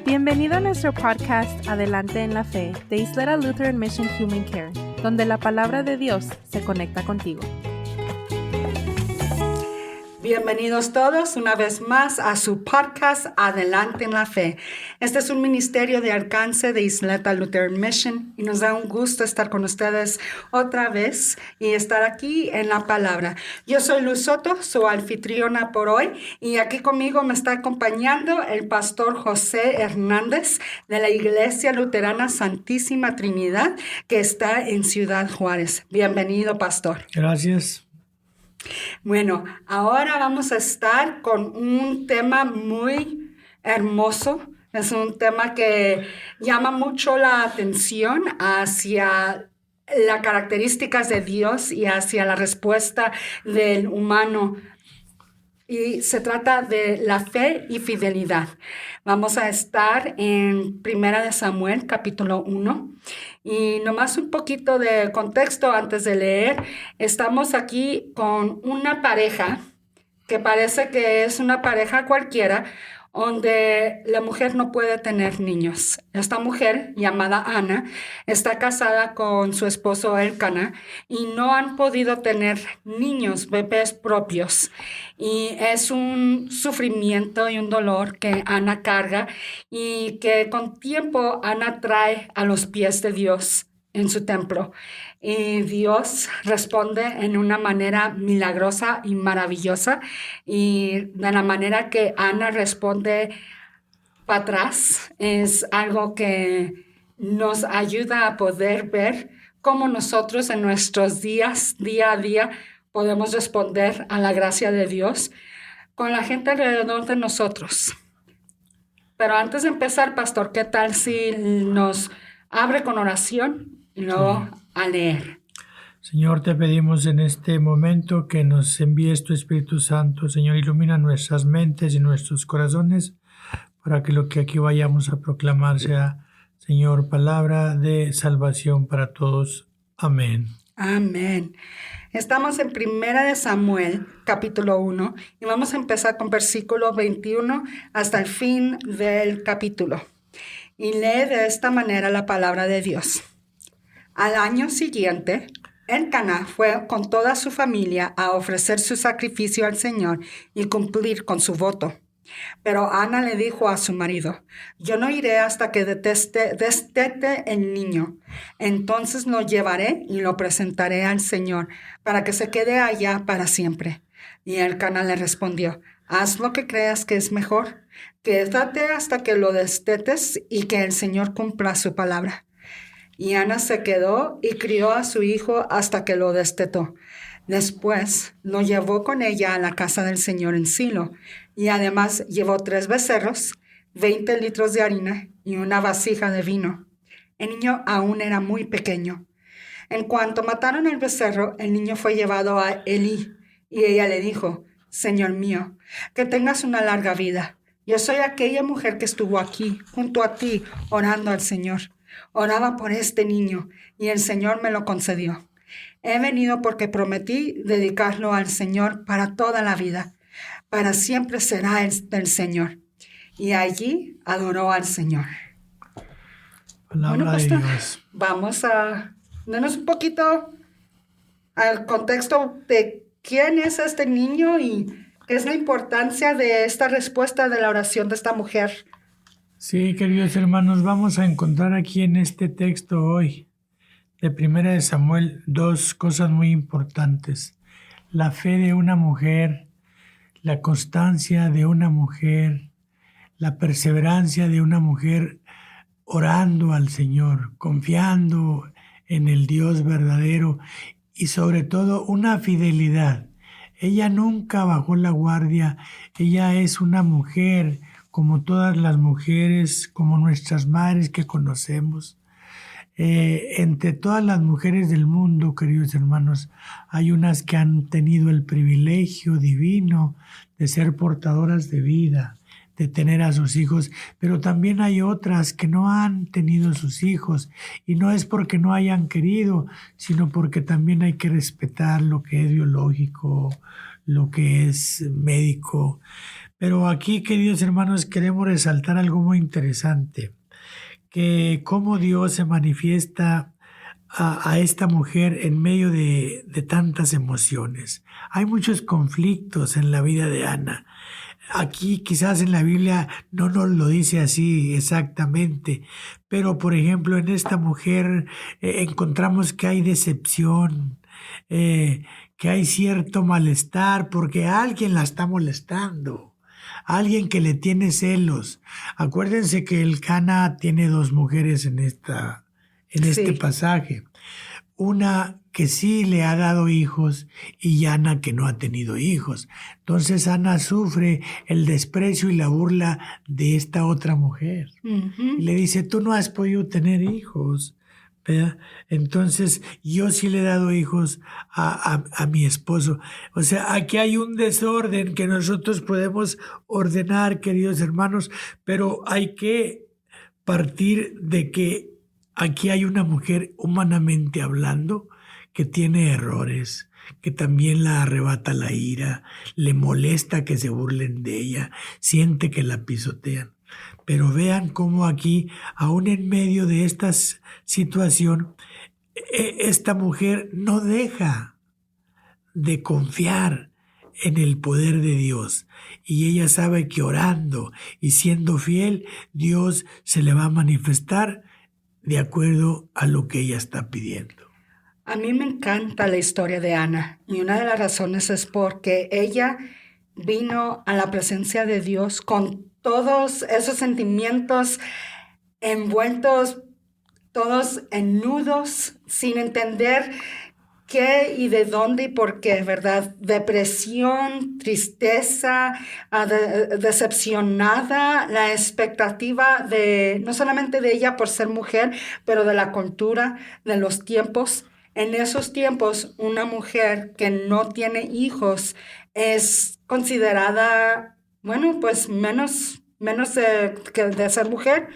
Bienvenido a nuestro podcast Adelante en la Fe de Isleta Lutheran Mission Human Care, donde la palabra de Dios se conecta contigo. Bienvenidos todos una vez más a su podcast Adelante en la Fe. Este es un ministerio de alcance de Isleta Lutheran Mission y nos da un gusto estar con ustedes otra vez y estar aquí en la palabra. Yo soy Luz Soto, su anfitriona por hoy, y aquí conmigo me está acompañando el pastor José Hernández de la Iglesia Luterana Santísima Trinidad que está en Ciudad Juárez. Bienvenido, pastor. Gracias. Bueno, ahora vamos a estar con un tema muy hermoso. Es un tema que llama mucho la atención hacia las características de Dios y hacia la respuesta del humano. Y se trata de la fe y fidelidad. Vamos a estar en 1 Samuel, capítulo 1. Y nomás un poquito de contexto antes de leer. Estamos aquí con una pareja que parece que es una pareja cualquiera, donde la mujer no puede tener niños. Esta mujer, llamada Ana, está casada con su esposo Elcana y no han podido tener niños, bebés propios. Y es un sufrimiento y un dolor que Ana carga y que con tiempo Ana trae a los pies de Dios en su templo. Y Dios responde en una manera milagrosa y maravillosa. Y de la manera que Ana responde para atrás es algo que nos ayuda a poder ver cómo nosotros en nuestros días, día a día, podemos responder a la gracia de Dios con la gente alrededor de nosotros. Pero antes de empezar, pastor, ¿qué tal si nos abre con oración y luego a leer? Señor, te pedimos en este momento que nos envíes tu Espíritu Santo. Señor, ilumina nuestras mentes y nuestros corazones para que lo que aquí vayamos a proclamar sea, Señor, palabra de salvación para todos. Amén. Amén. Estamos en 1 Samuel, capítulo 1, y vamos a empezar con versículo 21 hasta el fin del capítulo. Y lee de esta manera la palabra de Dios. Al año siguiente, Elcana fue con toda su familia a ofrecer su sacrificio al Señor y cumplir con su voto. Pero Ana le dijo a su marido: yo no iré hasta que destete el niño. Entonces lo llevaré y lo presentaré al Señor para que se quede allá para siempre. Y Elcana le respondió: haz lo que creas que es mejor. Quédate hasta que lo destetes y que el Señor cumpla su palabra. Y Ana se quedó y crió a su hijo hasta que lo destetó. Después lo llevó con ella a la casa del Señor en Silo, y además llevó 3 becerros, 20 litros de harina y una vasija de vino. El niño aún era muy pequeño. En cuanto mataron al becerro, el niño fue llevado a Elí, y ella le dijo: Señor mío, que tengas una larga vida. Yo soy aquella mujer que estuvo aquí, junto a ti, orando al Señor. Oraba por este niño, y el Señor me lo concedió. He venido porque prometí dedicarlo al Señor para toda la vida. Para siempre será del Señor. Y allí adoró al Señor. Palabra de Dios. Vamos a darnos un poquito al contexto de quién es este niño y qué es la importancia de esta respuesta de la oración de esta mujer. Sí, queridos hermanos, vamos a encontrar aquí en este texto hoy de 1 Samuel 2 cosas muy importantes. La fe de una mujer, la constancia de una mujer, la perseverancia de una mujer orando al Señor, confiando en el Dios verdadero y sobre todo una fidelidad. Ella nunca bajó la guardia, ella es una mujer como todas las mujeres, como nuestras madres que conocemos. Entre todas las mujeres del mundo, queridos hermanos, hay unas que han tenido el privilegio divino de ser portadoras de vida, de tener a sus hijos, pero también hay otras que no han tenido sus hijos, y no es porque no hayan querido, sino porque también hay que respetar lo que es biológico, lo que es médico. Pero aquí, queridos hermanos, queremos resaltar algo muy interesante, que cómo Dios se manifiesta a esta mujer en medio de tantas emociones. Hay muchos conflictos en la vida de Ana. Aquí quizás en la Biblia no nos lo dice así exactamente, pero por ejemplo en esta mujer encontramos que hay decepción, que hay cierto malestar porque alguien la está molestando, alguien que le tiene celos. Acuérdense que el Cana tiene dos mujeres en este Sí. pasaje. Una que sí le ha dado hijos y Ana que no ha tenido hijos. Entonces Ana sufre el desprecio y la burla de esta otra mujer. Y le dice, tú no has podido tener hijos, ¿verdad? Entonces yo sí le he dado hijos a mi esposo. O sea, aquí hay un desorden que nosotros podemos ordenar, queridos hermanos, pero hay que partir de que aquí hay una mujer, humanamente hablando, que tiene errores, que también la arrebata la ira, le molesta que se burlen de ella, siente que la pisotean. Pero vean cómo aquí, aún en medio de esta situación, esta mujer no deja de confiar en el poder de Dios. Y ella sabe que orando y siendo fiel, Dios se le va a manifestar de acuerdo a lo que ella está pidiendo. A mí me encanta la historia de Ana y una de las razones es porque ella vino a la presencia de Dios con todos esos sentimientos envueltos, todos en nudos, sin entender qué y de dónde y por qué, ¿verdad? Depresión, tristeza, decepcionada, la expectativa de, no solamente de ella por ser mujer, pero de la cultura, de los tiempos. En esos tiempos, una mujer que no tiene hijos es considerada, bueno, pues menos que de ser mujer.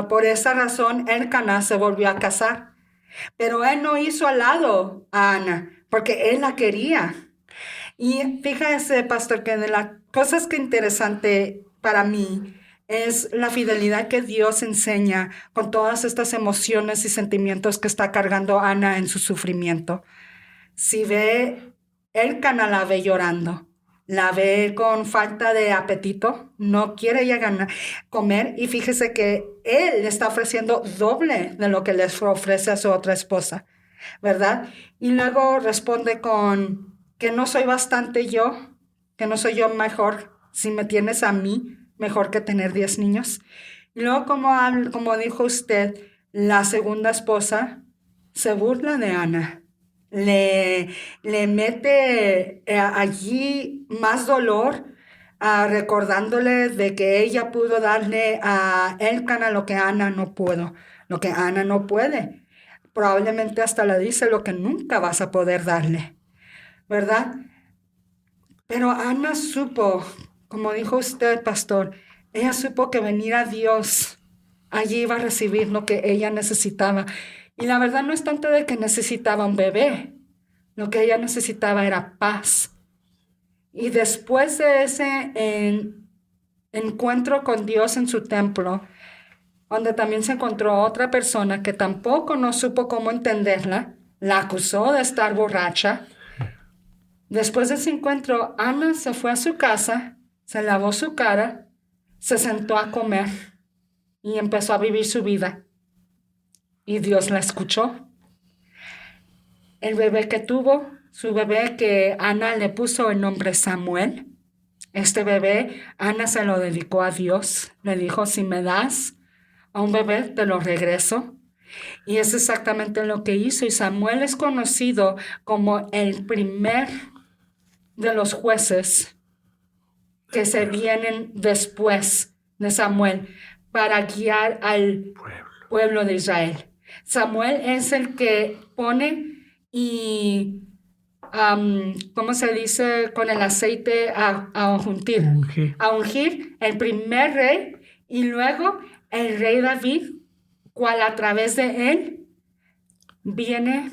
Por esa razón, Elcana se volvió a casar. Pero él no hizo al lado a Ana, porque él la quería. Y fíjese, pastor, que de las cosas que interesante para mí es la fidelidad que Dios enseña con todas estas emociones y sentimientos que está cargando Ana en su sufrimiento. Si ve, Elcana la ve llorando, la ve con falta de apetito, no quiere ya comer, y fíjese que él le está ofreciendo doble de lo que les ofrece a su otra esposa, ¿verdad? Y luego responde con que no soy bastante yo, que no soy yo mejor, si me tienes a mí, mejor que tener 10 niños. Y luego, como dijo usted, la segunda esposa se burla de Ana. Le mete allí más dolor, recordándole de que ella pudo darle a Elcana lo que Ana no pudo, lo que Ana no puede. Probablemente hasta le dice lo que nunca vas a poder darle, ¿verdad? Pero Ana supo, como dijo usted, pastor, ella supo que venir a Dios, allí iba a recibir lo que ella necesitaba. Y la verdad no es tanto de que necesitaba un bebé, lo que ella necesitaba era paz. Y después de ese encuentro con Dios en su templo, donde también se encontró otra persona que tampoco no supo cómo entenderla, la acusó de estar borracha. Después de ese encuentro, Ana se fue a su casa, se lavó su cara, se sentó a comer y empezó a vivir su vida. Y Dios la escuchó. El bebé que tuvo, su bebé que Ana le puso el nombre Samuel. Este bebé, Ana se lo dedicó a Dios. Le dijo, si me das a un bebé, te lo regreso. Y es exactamente lo que hizo. Y Samuel es conocido como el primer de los jueces que se vienen después de Samuel para guiar al pueblo de Israel. Samuel es el que pone y, ¿cómo se dice? Con el aceite a ungir el primer rey, y luego el rey David, cual a través de él viene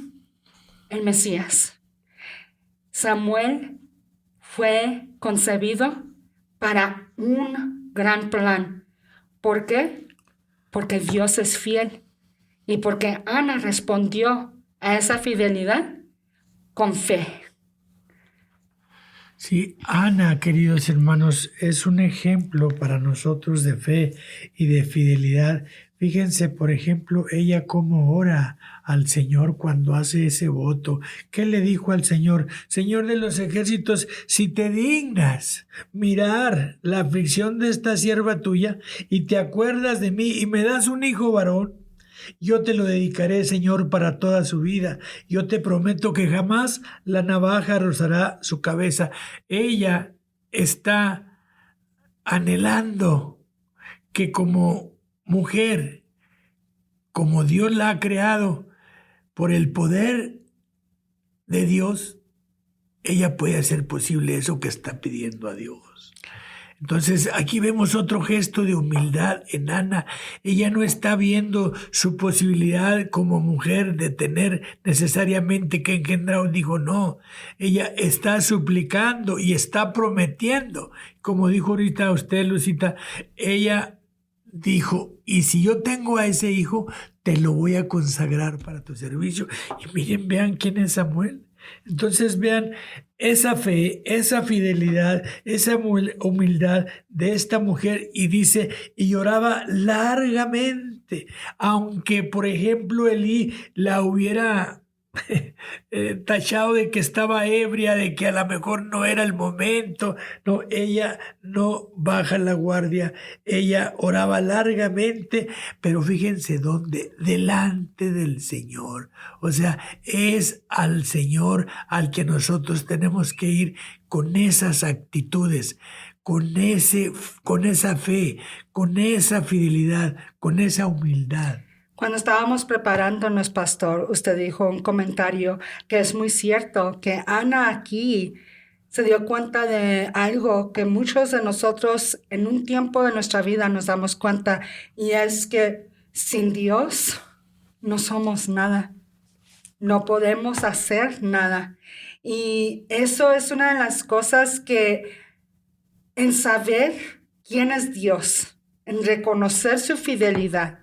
el Mesías. Samuel fue concebido para un gran plan. ¿Por qué? Porque Dios es fiel y porque Ana respondió a esa fidelidad con fe. Sí, Ana, queridos hermanos, es un ejemplo para nosotros de fe y de fidelidad. Fíjense, por ejemplo, ella cómo ora al Señor cuando hace ese voto. ¿Qué le dijo al Señor? Señor de los ejércitos, si te dignas mirar la aflicción de esta sierva tuya y te acuerdas de mí y me das un hijo varón, yo te lo dedicaré, Señor, para toda su vida. Yo te prometo que jamás la navaja rozará su cabeza. Ella está anhelando que como mujer, como Dios la ha creado, por el poder de Dios, ella puede hacer posible eso que está pidiendo a Dios. Entonces aquí vemos otro gesto de humildad en Ana. Ella no está viendo su posibilidad como mujer de tener necesariamente que engendrar un hijo, no. Ella está suplicando y está prometiendo. Como dijo ahorita usted, Lucita, ella dijo, y si yo tengo a ese hijo, te lo voy a consagrar para tu servicio. Y miren, vean quién es Samuel. Entonces vean esa fe, esa fidelidad, esa humildad de esta mujer, y dice, y lloraba largamente, aunque por ejemplo Elí la hubiera tachado de que estaba ebria, de que a lo mejor no era el momento. No, ella no baja la guardia, ella oraba largamente, pero fíjense dónde, delante del Señor. O sea, es al Señor al que nosotros tenemos que ir con esas actitudes, con esa fe, con esa fidelidad, con esa humildad. Cuando estábamos preparándonos, pastor, usted dijo un comentario que es muy cierto, que Ana aquí se dio cuenta de algo que muchos de nosotros en un tiempo de nuestra vida nos damos cuenta, y es que sin Dios no somos nada, no podemos hacer nada. Y eso es una de las cosas que en saber quién es Dios, en reconocer su fidelidad,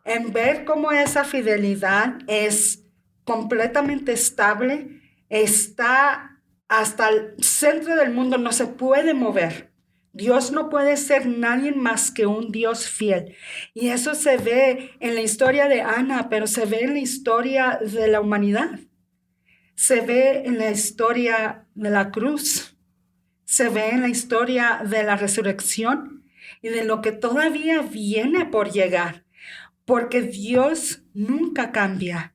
en ver cómo esa fidelidad es completamente estable, está hasta el centro del mundo, no se puede mover. Dios no puede ser nadie más que un Dios fiel. Y eso se ve en la historia de Ana, pero se ve en la historia de la humanidad. Se ve en la historia de la cruz. Se ve en la historia de la resurrección y de lo que todavía viene por llegar. Porque Dios nunca cambia,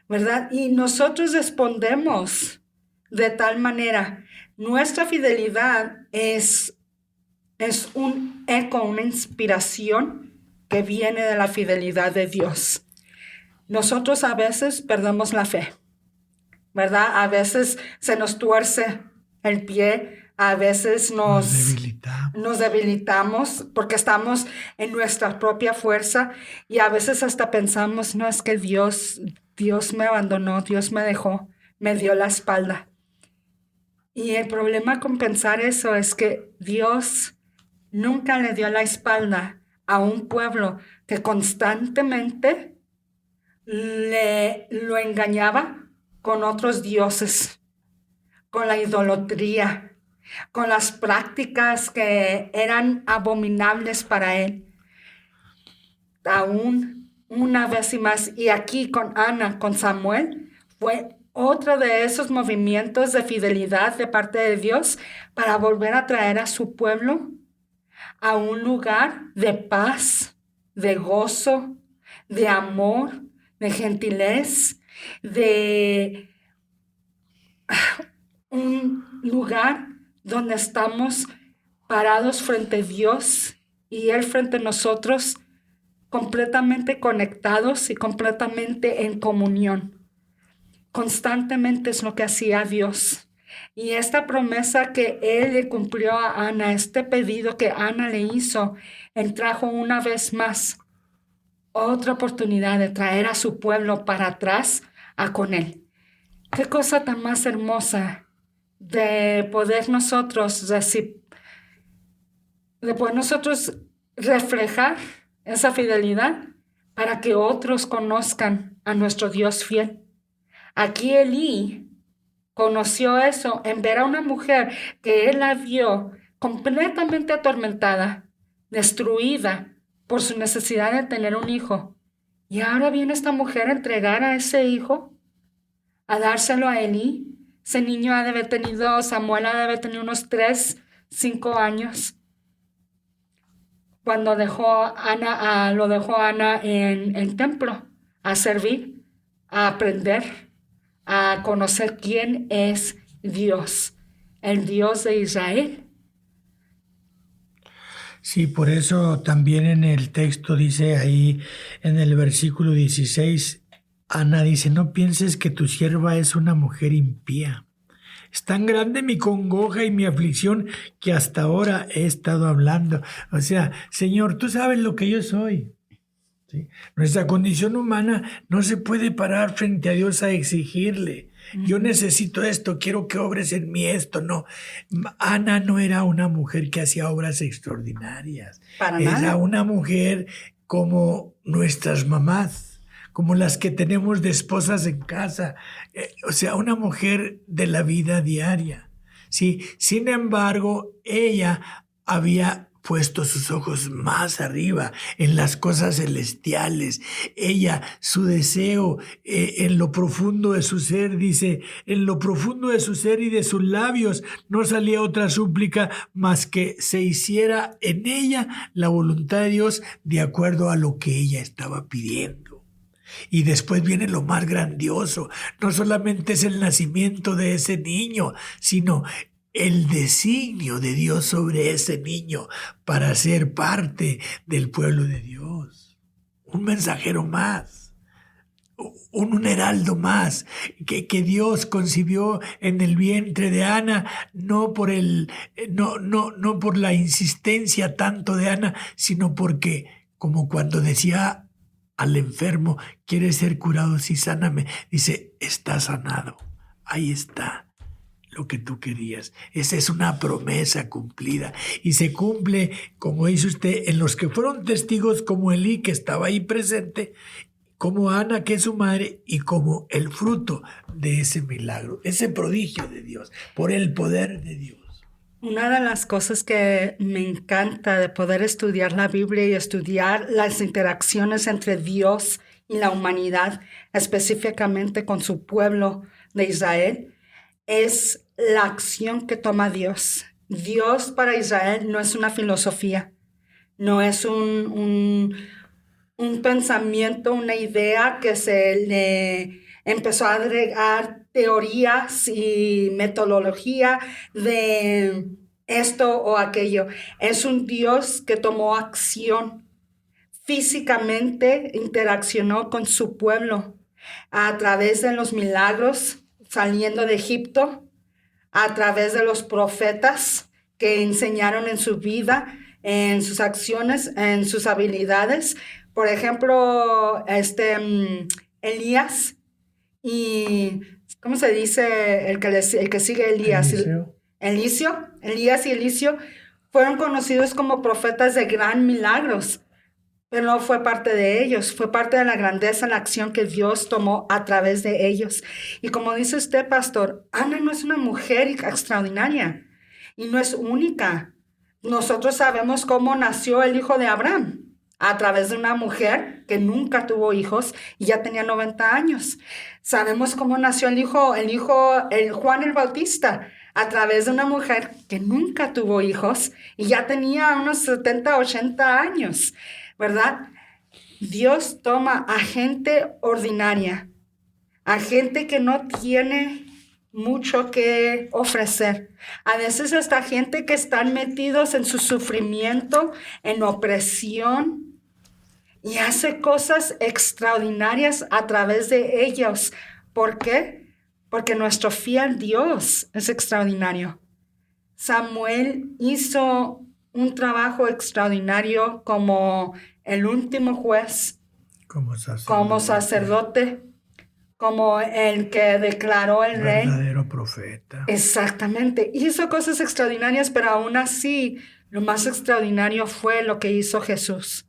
¿verdad? Y nosotros respondemos de tal manera. Nuestra fidelidad es un eco, una inspiración que viene de la fidelidad de Dios. Nosotros a veces perdemos la fe, ¿verdad? A veces se nos tuerce el pie, a veces nos debilitamos porque estamos en nuestra propia fuerza, y a veces hasta pensamos, no, es que Dios me abandonó, Dios me dejó, me dio la espalda. Y el problema con pensar eso es que Dios nunca le dio la espalda a un pueblo que constantemente lo engañaba con otros dioses, con la idolatría, con las prácticas que eran abominables para él. Aún una vez y más, y aquí con Ana, con Samuel, fue otro de esos movimientos de fidelidad de parte de Dios para volver a traer a su pueblo a un lugar de paz, de gozo, de amor, de gentilez, de un lugar donde estamos parados frente a Dios y Él frente a nosotros, completamente conectados y completamente en comunión. Constantemente es lo que hacía Dios. Y esta promesa que Él le cumplió a Ana, este pedido que Ana le hizo, Él trajo una vez más otra oportunidad de traer a su pueblo para atrás con Él. Qué cosa tan más hermosa de poder nosotros después nosotros reflejar esa fidelidad para que otros conozcan a nuestro Dios fiel. Aquí Elí conoció eso en ver a una mujer que él la vio completamente atormentada, destruida por su necesidad de tener un hijo. Y ahora viene esta mujer a entregar a ese hijo, a dárselo a Elí. Ese niño Samuel ha de haber tenido unos 3, 5 años. Cuando lo dejó Ana en el templo a servir, a aprender, a conocer quién es Dios, el Dios de Israel. Sí, por eso también en el texto dice ahí en el versículo 16, Ana dice, no pienses que tu sierva es una mujer impía. Es tan grande mi congoja y mi aflicción que hasta ahora he estado hablando. O sea, Señor, tú sabes lo que yo soy. ¿Sí? Nuestra condición humana no se puede parar frente a Dios a exigirle. Yo necesito esto, quiero que obres en mí esto. No, Ana no era una mujer que hacía obras extraordinarias. Era una mujer como nuestras mamás, como las que tenemos de esposas en casa. O sea, una mujer de la vida diaria. ¿Sí? Sin embargo, ella había puesto sus ojos más arriba, en las cosas celestiales. Ella, su deseo en lo profundo de su ser, dice, en lo profundo de su ser y de sus labios no salía otra súplica más que se hiciera en ella la voluntad de Dios de acuerdo a lo que ella estaba pidiendo. Y después viene lo más grandioso. No solamente es el nacimiento de ese niño, sino el designio de Dios sobre ese niño para ser parte del pueblo de Dios. Un mensajero más, un heraldo más, que Dios concibió en el vientre de Ana, no por la insistencia tanto de Ana, sino porque, como cuando decía al enfermo, ¿quieres ser curado? Sí, sáname. Dice, está sanado. Ahí está lo que tú querías. Esa es una promesa cumplida. Y se cumple, como dice usted, en los que fueron testigos como Elí, que estaba ahí presente, como Ana, que es su madre, y como el fruto de ese milagro, ese prodigio de Dios, por el poder de Dios. Una de las cosas que me encanta de poder estudiar la Biblia y estudiar las interacciones entre Dios y la humanidad, específicamente con su pueblo de Israel, es la acción que toma Dios. Dios para Israel no es una filosofía, no es un pensamiento, una idea que se le empezó a agregar teorías y metodología de esto o aquello. Es un Dios que tomó acción, físicamente interaccionó con su pueblo a través de los milagros saliendo de Egipto, a través de los profetas que enseñaron en su vida, en sus acciones, en sus habilidades. Por ejemplo, Elías y, ¿cómo se dice? El que sigue Elías. Elías y Eliseo fueron conocidos como profetas de gran milagros, pero no fue parte de ellos, fue parte de la grandeza, la acción que Dios tomó a través de ellos. Y como dice usted, pastor, Ana no es una mujer extraordinaria y no es única. Nosotros sabemos cómo nació el hijo de Abraham, a través de una mujer que nunca tuvo hijos y ya tenía 90 años. Sabemos cómo nació el Juan el Bautista, a través de una mujer que nunca tuvo hijos y ya tenía unos 70, 80 años. ¿Verdad? Dios toma a gente ordinaria, a gente que no tiene mucho que ofrecer. A veces hasta gente que están metidos en su sufrimiento, en opresión, y hace cosas extraordinarias a través de ellos. ¿Por qué? Porque nuestro fiel Dios es extraordinario. Samuel hizo un trabajo extraordinario como el último juez, como sacerdote, como el que declaró el rey. Verdadero profeta. Exactamente. Hizo cosas extraordinarias, pero aún así, lo más extraordinario fue lo que hizo Jesús.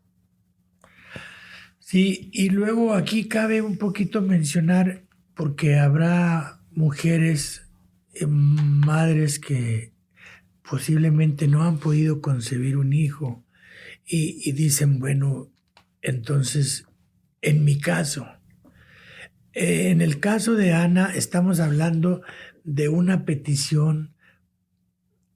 Sí, y luego aquí cabe un poquito mencionar, porque habrá mujeres, madres que posiblemente no han podido concebir un hijo y dicen, bueno, entonces, en mi caso, en el caso de Ana, estamos hablando de una petición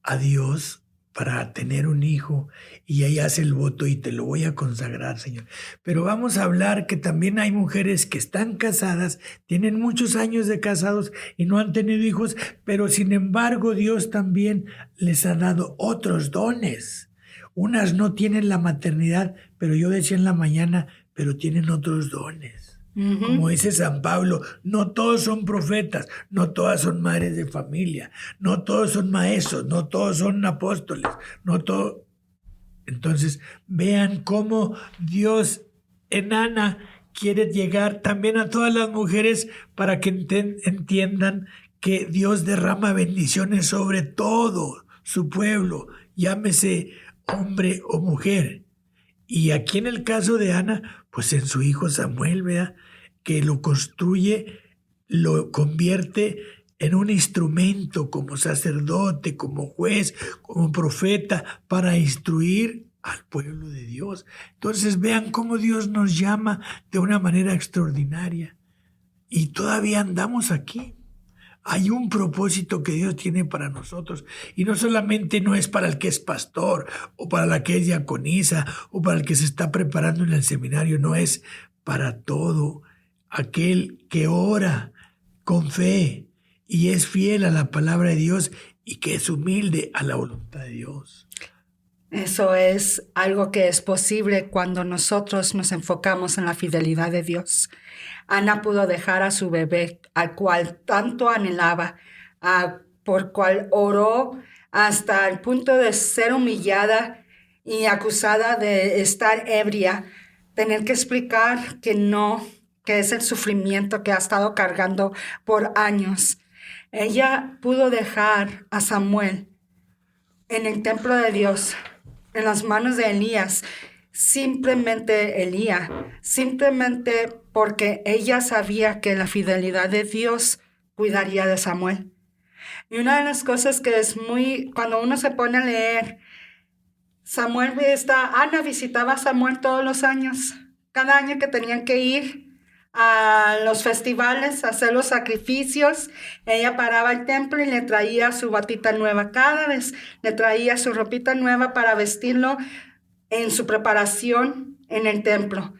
a Dios para tener un hijo, y ella hace el voto y te lo voy a consagrar, Señor. Pero vamos a hablar que también hay mujeres que están casadas, tienen muchos años de casados y no han tenido hijos, pero sin embargo Dios también les ha dado otros dones. Unas no tienen la maternidad, pero yo decía en la mañana, pero tienen otros dones. Como dice San Pablo, no todos son profetas, no todas son madres de familia, no todos son maestros, no todos son apóstoles, no todos. Entonces, vean cómo Dios en Ana quiere llegar también a todas las mujeres para que entiendan que Dios derrama bendiciones sobre todo su pueblo, llámese hombre o mujer. Y aquí en el caso de Ana, pues en su hijo Samuel, vea, que lo construye, lo convierte en un instrumento como sacerdote, como juez, como profeta, para instruir al pueblo de Dios. Entonces vean cómo Dios nos llama de una manera extraordinaria. Y todavía andamos aquí. Hay un propósito que Dios tiene para nosotros, y no solamente no es para el que es pastor o para la que es diaconisa o para el que se está preparando en el seminario, no, es para todo aquel que ora con fe y es fiel a la palabra de Dios y que es humilde a la voluntad de Dios. Eso es algo que es posible cuando nosotros nos enfocamos en la fidelidad de Dios. Ana pudo dejar a su bebé, al cual tanto anhelaba, por cual oró hasta el punto de ser humillada y acusada de estar ebria, tener que explicar que no, que es el sufrimiento que ha estado cargando por años. Ella pudo dejar a Samuel en el templo de Dios, en las manos de Elías, simplemente porque ella sabía que la fidelidad de Dios cuidaría de Samuel. Y una de las cosas que es cuando uno se pone a leer, Ana visitaba a Samuel todos los años, cada año que tenían que ir a los festivales, a hacer los sacrificios, ella paraba al templo y le traía su batita nueva. Cada vez le traía su ropita nueva para vestirlo en su preparación en el templo.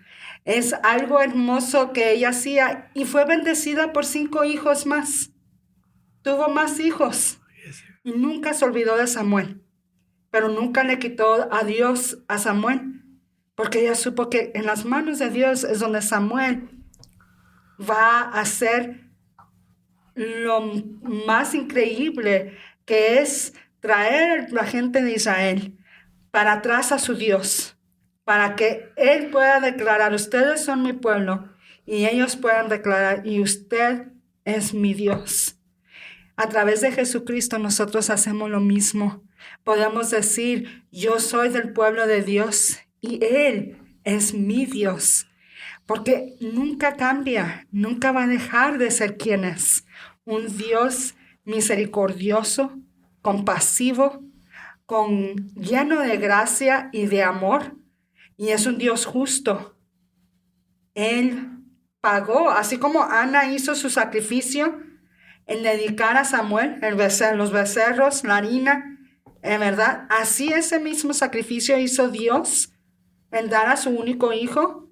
Es algo hermoso que ella hacía, y fue bendecida por 5 hijos más. Tuvo más hijos y nunca se olvidó de Samuel, pero nunca le quitó a Dios a Samuel, porque ella supo que en las manos de Dios es donde Samuel va a hacer lo más increíble, que es traer a la gente de Israel para atrás a su Dios, para que Él pueda declarar, ustedes son mi pueblo, y ellos puedan declarar, y usted es mi Dios. A través de Jesucristo nosotros hacemos lo mismo. Podemos decir, yo soy del pueblo de Dios y Él es mi Dios. Porque nunca cambia, nunca va a dejar de ser quien es. Un Dios misericordioso, compasivo, lleno de gracia y de amor. Y es un Dios justo. Él pagó, así como Ana hizo su sacrificio en dedicar a Samuel, los becerros, la harina, en verdad, así ese mismo sacrificio hizo Dios en dar a su único hijo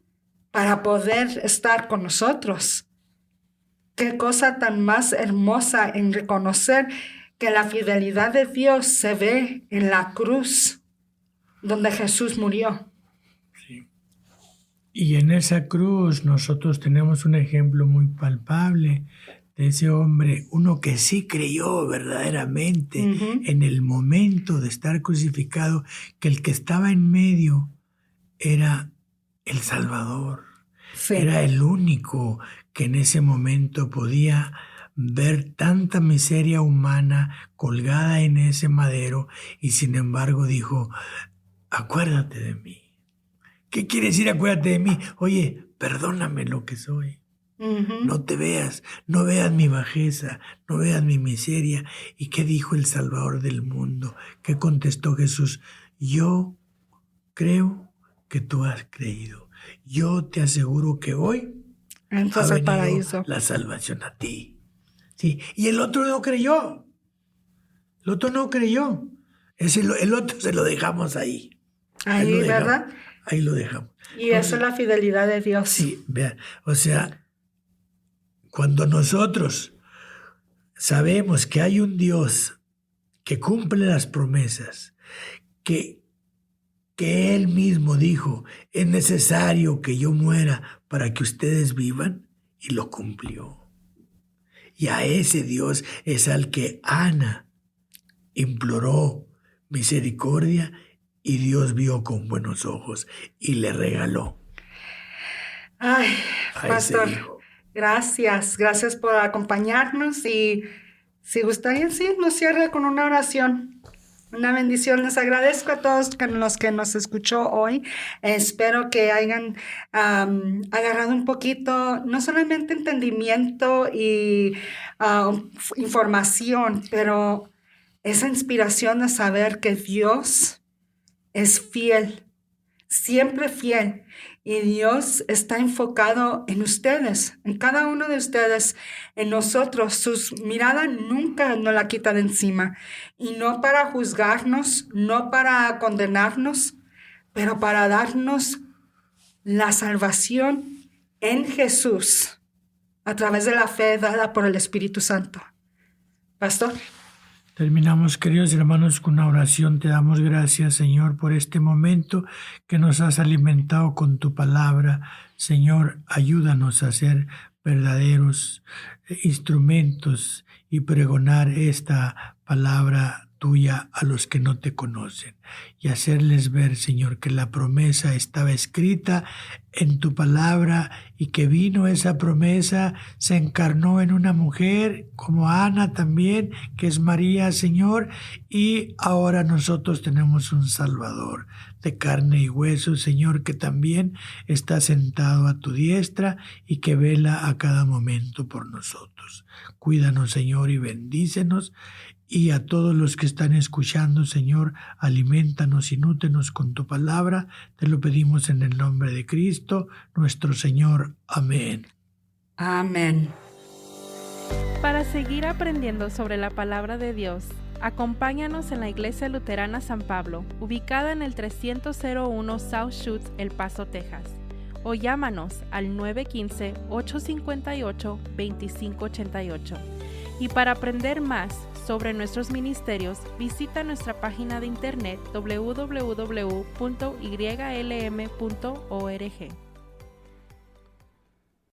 para poder estar con nosotros. Qué cosa tan más hermosa en reconocer que la fidelidad de Dios se ve en la cruz donde Jesús murió. Sí. Y en esa cruz nosotros tenemos un ejemplo muy palpable de ese hombre, uno que sí creyó verdaderamente en el momento de estar crucificado, que el que estaba en medio era el Salvador, Sí. Era el único que en ese momento podía ver tanta miseria humana colgada en ese madero y sin embargo dijo, acuérdate de mí. ¿Qué quiere decir acuérdate de mí? Oye, perdóname lo que soy. Ujú. No te veas, no veas mi bajeza, no veas mi miseria. ¿Y qué dijo el Salvador del mundo? ¿Qué contestó Jesús? Yo creo que tú has creído. Yo te aseguro que hoy Entras ha al venido paraíso. la salvación a ti. Sí, y el otro no creyó. El otro no creyó. El otro se lo dejamos ahí. Ahí, lo dejamos. ¿verdad? Ahí lo dejamos. Y esa es la fidelidad de Dios. Sí, vean, o sea, cuando nosotros sabemos que hay un Dios que cumple las promesas, que Él mismo dijo, es necesario que yo muera para que ustedes vivan, y lo cumplió. Y a ese Dios es al que Ana imploró misericordia y Dios vio con buenos ojos y le regaló Ay, a pastor, ese hijo. gracias por acompañarnos y si gustaría, sí, nos cierra con una oración. Una bendición. Les agradezco a todos los que nos escuchó hoy. Espero que hayan agarrado un poquito, no solamente entendimiento y información, pero esa inspiración de saber que Dios es fiel, siempre fiel. Y Dios está enfocado en ustedes, en cada uno de ustedes, en nosotros. Su mirada nunca nos la quita de encima. Y no para juzgarnos, no para condenarnos, pero para darnos la salvación en Jesús a través de la fe dada por el Espíritu Santo. Pastor. Terminamos, queridos hermanos, con una oración. Te damos gracias, Señor, por este momento que nos has alimentado con tu palabra. Señor, ayúdanos a ser verdaderos instrumentos y pregonar esta palabra tuya a los que no te conocen y hacerles ver, Señor, que la promesa estaba escrita en tu palabra y que vino esa promesa, se encarnó en una mujer como Ana también, que es María, Señor, y ahora nosotros tenemos un Salvador de carne y hueso, Señor, que también está sentado a tu diestra y que vela a cada momento por nosotros. Cuídanos, Señor, y bendícenos. Y a todos los que están escuchando, Señor, aliméntanos y nútenos con tu palabra. Te lo pedimos en el nombre de Cristo, nuestro Señor. Amén. Amén. Para seguir aprendiendo sobre la palabra de Dios, acompáñanos en la Iglesia Luterana San Pablo, ubicada en el 301 South Schutz, El Paso, Texas. O llámanos al 915-858-2588. Y para aprender más sobre nuestros ministerios, visita nuestra página de internet www.ylm.org.